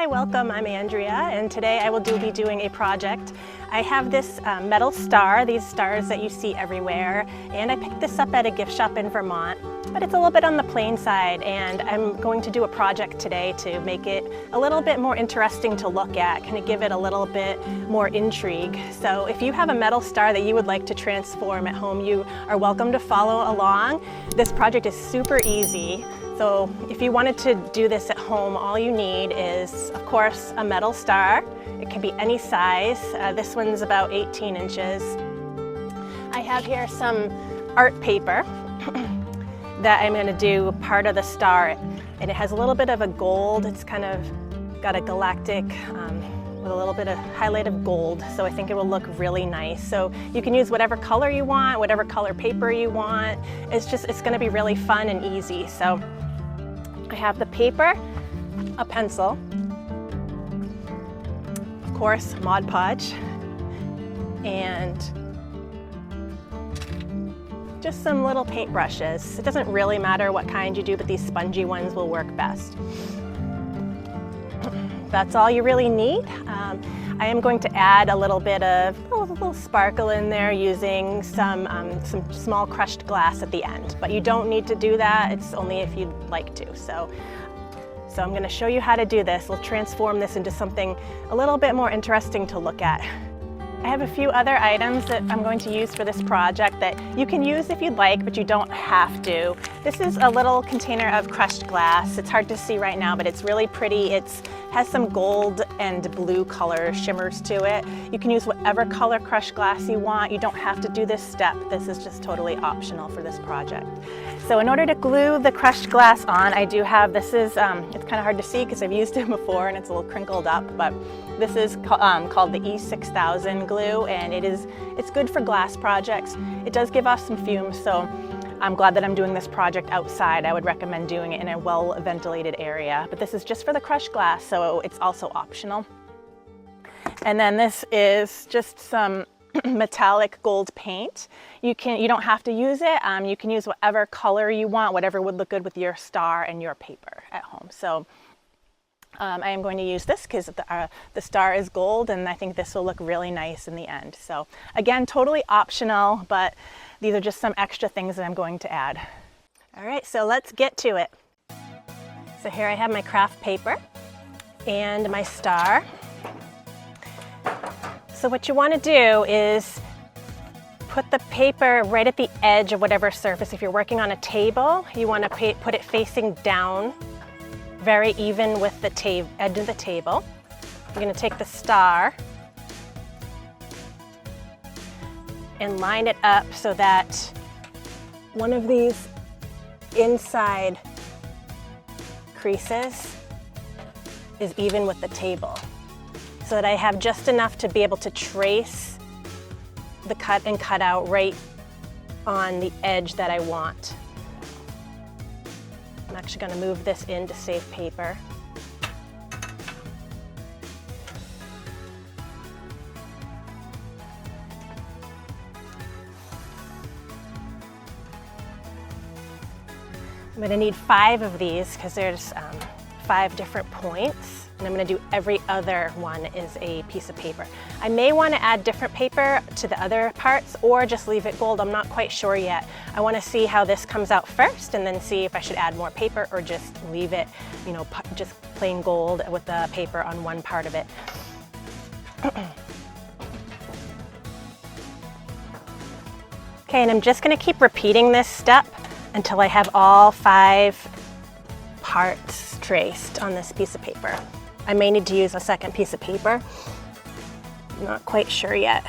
Hi, welcome. I'm Andrea, and today I will be doing a project. I have this metal star, these stars that you see everywhere, and I picked this up at a gift shop in Vermont, but it's a little bit on the plain side, and I'm going to do a project today to make it a little bit more interesting to look at, kind of give it a little bit more intrigue. So if you have a metal star that you would like to transform at home, you are welcome to follow along. This project is super easy. So if you wanted to do this at home, all you need is, of course, a metal star. It can be any size. This one's about 18 inches. I have here some art paper that I'm going to do part of the star, and it has a little bit of a gold. It's kind of got a galactic with a little bit of highlight of gold, so I think it will look really nice. So you can use whatever color you want, whatever color paper you want. It's going to be really fun and easy. So I have the paper, a pencil, of course Mod Podge, and just some little paint brushes. It doesn't really matter what kind you do, but these spongy ones will work best. That's all you really need. I am going to add a little bit of a little sparkle in there using some small crushed glass at the end, but you don't need to do that. It's only if you'd like to. So I'm going to show you how to do this. We'll transform this into something a little bit more interesting to look at. I have a few other items that I'm going to use for this project that you can use if you'd like, but you don't have to. This is a little container of crushed glass. It's hard to see right now, but it's really pretty. It has some gold and blue color shimmers to it. You can use whatever color crushed glass you want. You don't have to do this step. This is just totally optional for this project. So in order to glue the crushed glass on, I do have, this is, it's kind of hard to see because I've used it before and it's a little crinkled up, but this is called the E6000 glue, and it's good for glass projects. It does give off some fumes, so I'm glad that I'm doing this project outside. I would recommend doing it in a well-ventilated area, but this is just for the crushed glass, so it's also optional. And then this is just some metallic gold paint. You don't have to use it. You can use whatever color you want, whatever would look good with your star and your paper at home. So I am going to use this because the star is gold, and I think this will look really nice in the end. So again, totally optional, but these are just some extra things that I'm going to add. All right, so let's get to it. So here I have my craft paper and my star. So what you want to do is put the paper right at the edge of whatever surface. If you're working on a table, you want to put it facing down, very even with the edge of the table. You're going to take the star and line it up so that one of these inside creases is even with the table, so that I have just enough to be able to trace the cut and cut out right on the edge that I want. I'm actually going to move this in to save paper. I'm going to need 5 of these because there's 5 different points, and I'm going to do every other one is a piece of paper. I may want to add different paper to the other parts or just leave it gold. I'm not quite sure yet. I want to see how this comes out first and then see if I should add more paper or just leave it, you know, just plain gold with the paper on one part of it. Okay, and I'm just going to keep repeating this step until I have all 5 parts traced on this piece of paper. I may need to use a second piece of paper. I'm not quite sure yet.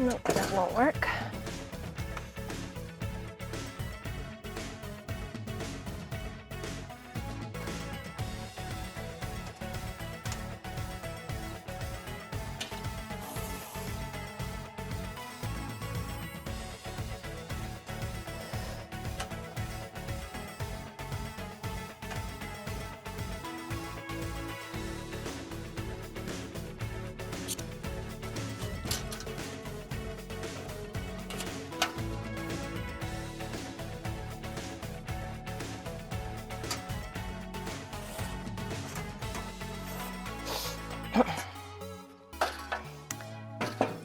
Nope, that won't work.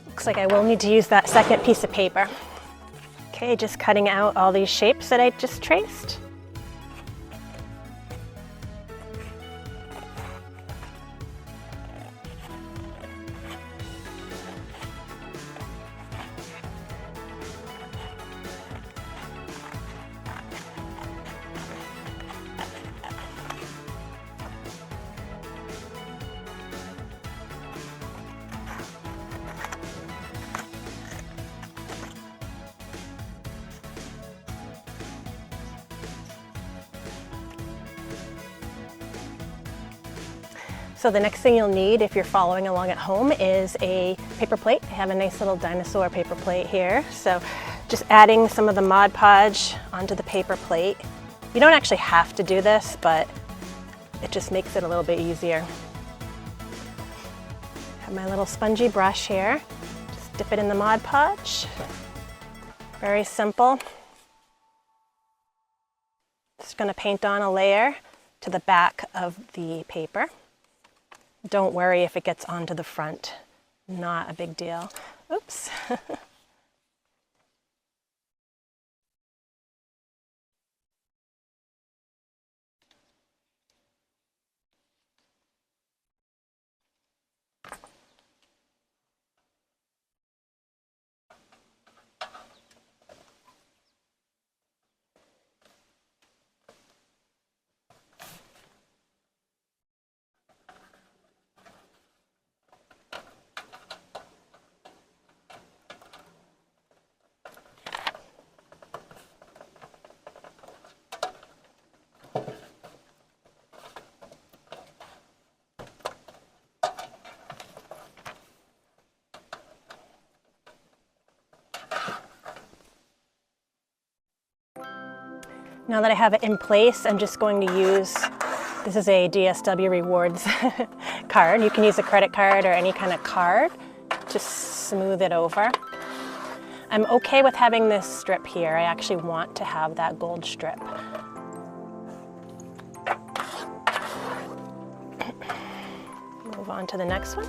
Looks like I will need to use that second piece of paper. Okay, just cutting out all these shapes that I just traced. So the next thing you'll need if you're following along at home is a paper plate. I have a nice little dinosaur paper plate here. So just adding some of the Mod Podge onto the paper plate. You don't actually have to do this, but it just makes it a little bit easier. Have my little spongy brush here. Just dip it in the Mod Podge. Very simple. Just going to paint on a layer to the back of the paper. Don't worry if it gets onto the front, not a big deal. Oops. Now that I have it in place, I'm just going to use, this is a DSW Rewards card. You can use a credit card or any kind of card to smooth it over. I'm okay with having this strip here. I actually want to have that gold strip. Move on to the next one.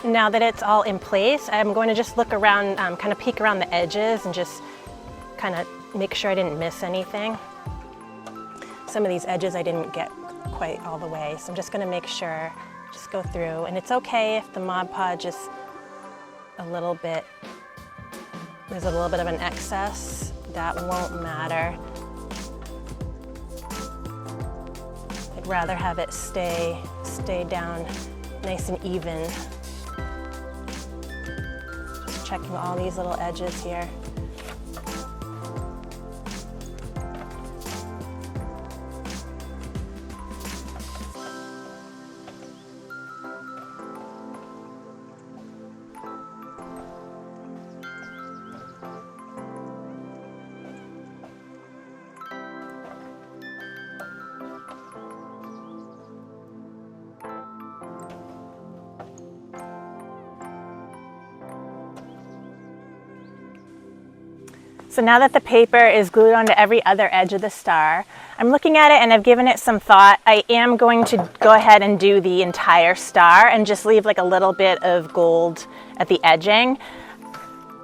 Now that it's all in place, I'm going to just look around, kind of peek around the edges and just kind of make sure I didn't miss anything. Some of these edges I didn't get quite all the way, so I'm just going to make sure, just go through. And it's okay if the Mod Podge is a little bit, there's a little bit of an excess, that won't matter. I'd rather have it stay down nice and even. Just checking all these little edges here. So now that the paper is glued onto every other edge of the star, I'm looking at it and I've given it some thought. I am going to go ahead and do the entire star and just leave like a little bit of gold at the edging.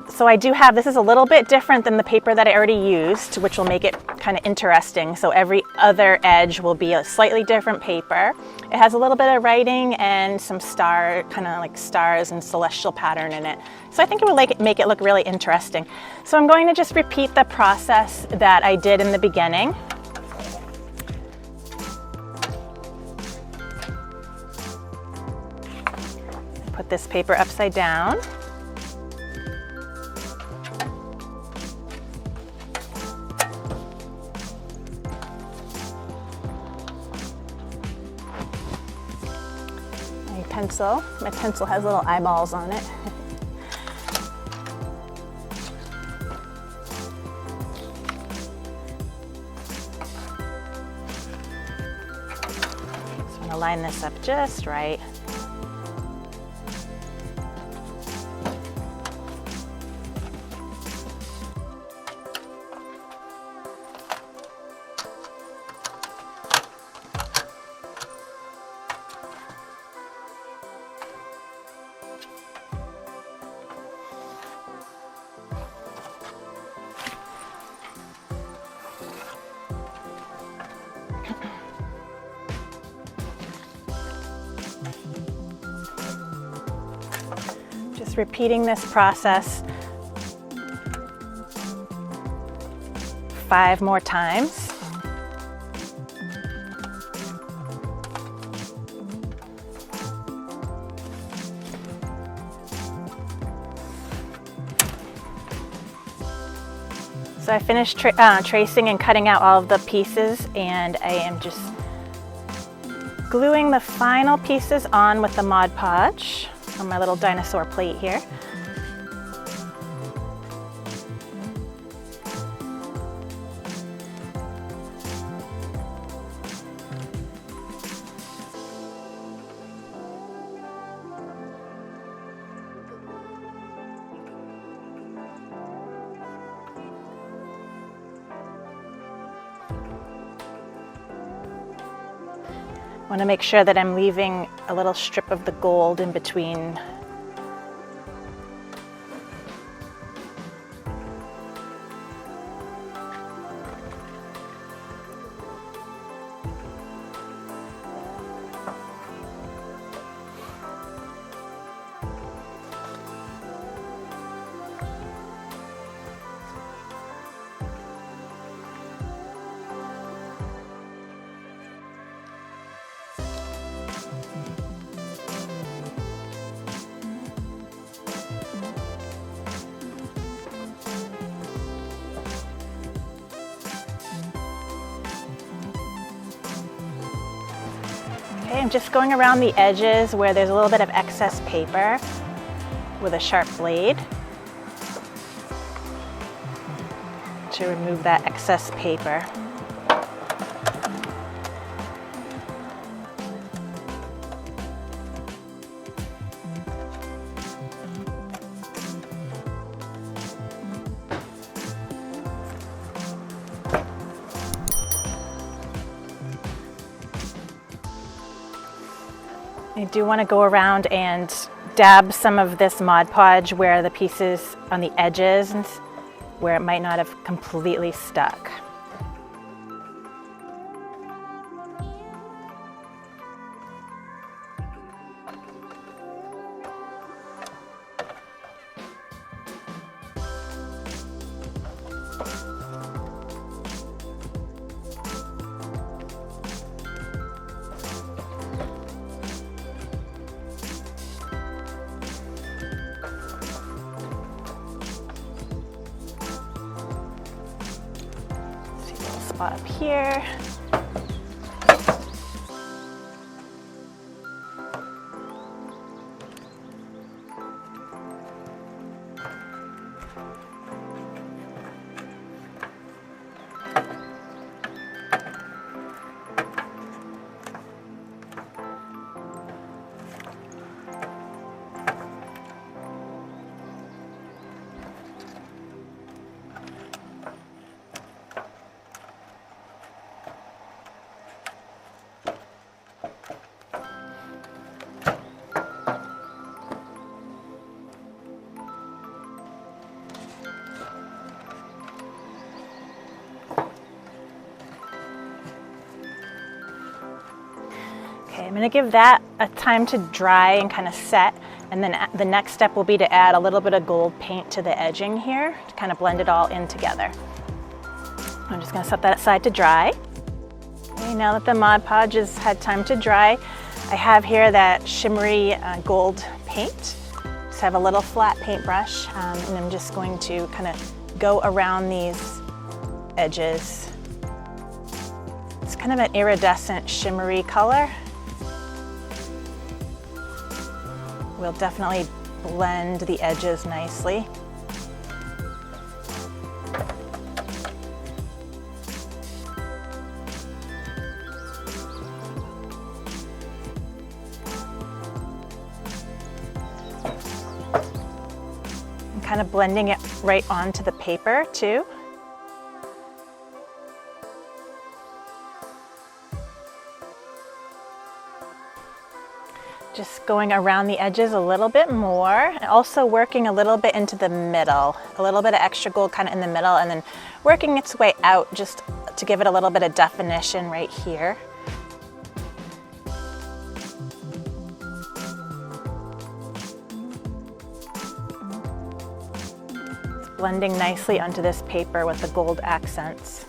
So I do have, this is a little bit different than the paper that I already used, which will make it kind of interesting. So every other edge will be a slightly different paper. It has a little bit of writing and some star, kind of like stars and celestial pattern in it. So I think it will make it look really interesting. So I'm going to just repeat the process that I did in the beginning. Put this paper upside down. My pencil has little eyeballs on it. Just want to line this up just right. Just repeating this process 5 more times. So I finished tracing and cutting out all of the pieces, and I am just gluing the final pieces on with the Mod Podge on my little dinosaur plate here. I want to make sure that I'm leaving a little strip of the gold in between. Okay, I'm just going around the edges where there's a little bit of excess paper with a sharp blade to remove that excess paper. I do want to go around and dab some of this Mod Podge where the pieces on the edges and where it might not have completely stuck. Spot up here. Okay, I'm going to give that a time to dry and kind of set, and then the next step will be to add a little bit of gold paint to the edging here to kind of blend it all in together. I'm just going to set that aside to dry. Okay, now that the Mod Podge has had time to dry, I have here that shimmery gold paint. Just have a little flat paintbrush, and I'm just going to kind of go around these edges. It's kind of an iridescent shimmery color. Will definitely blend the edges nicely. I'm kind of blending it right onto the paper too. Just going around the edges a little bit more, and also working a little bit into the middle. A little bit of extra gold kind of in the middle, and then working its way out just to give it a little bit of definition right here. It's blending nicely onto this paper with the gold accents.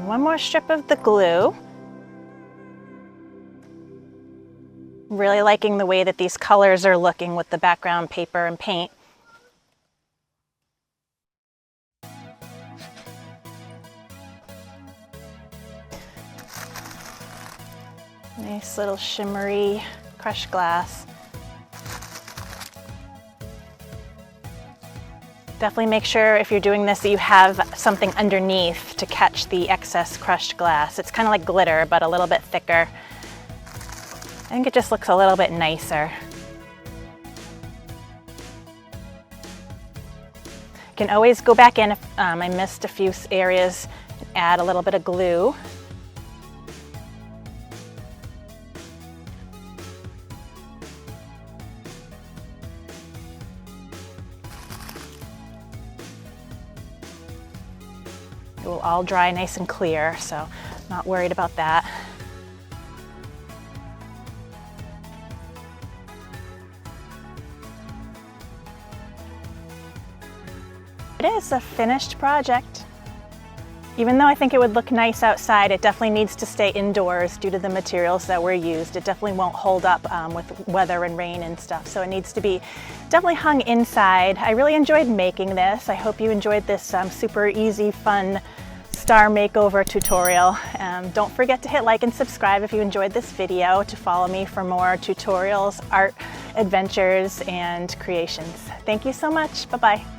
one more strip of the glue. Really liking the way that these colors are looking with the background paper and paint. Nice little shimmery crushed glass. Definitely make sure if you're doing this that you have something underneath to catch the excess crushed glass. It's kind of like glitter, but a little bit thicker. I think it just looks a little bit nicer. You can always go back in if I missed a few areas and add a little bit of glue. It will all dry nice and clear, so not worried about that. It is a finished project. Even though I think it would look nice outside, it definitely needs to stay indoors due to the materials that were used. It definitely won't hold up with weather and rain and stuff, so it needs to be definitely hung inside. I really enjoyed making this. I hope you enjoyed this super easy, fun star makeover tutorial. Don't forget to hit like and subscribe if you enjoyed this video to follow me for more tutorials, art, adventures, and creations. Thank you so much. Bye-bye.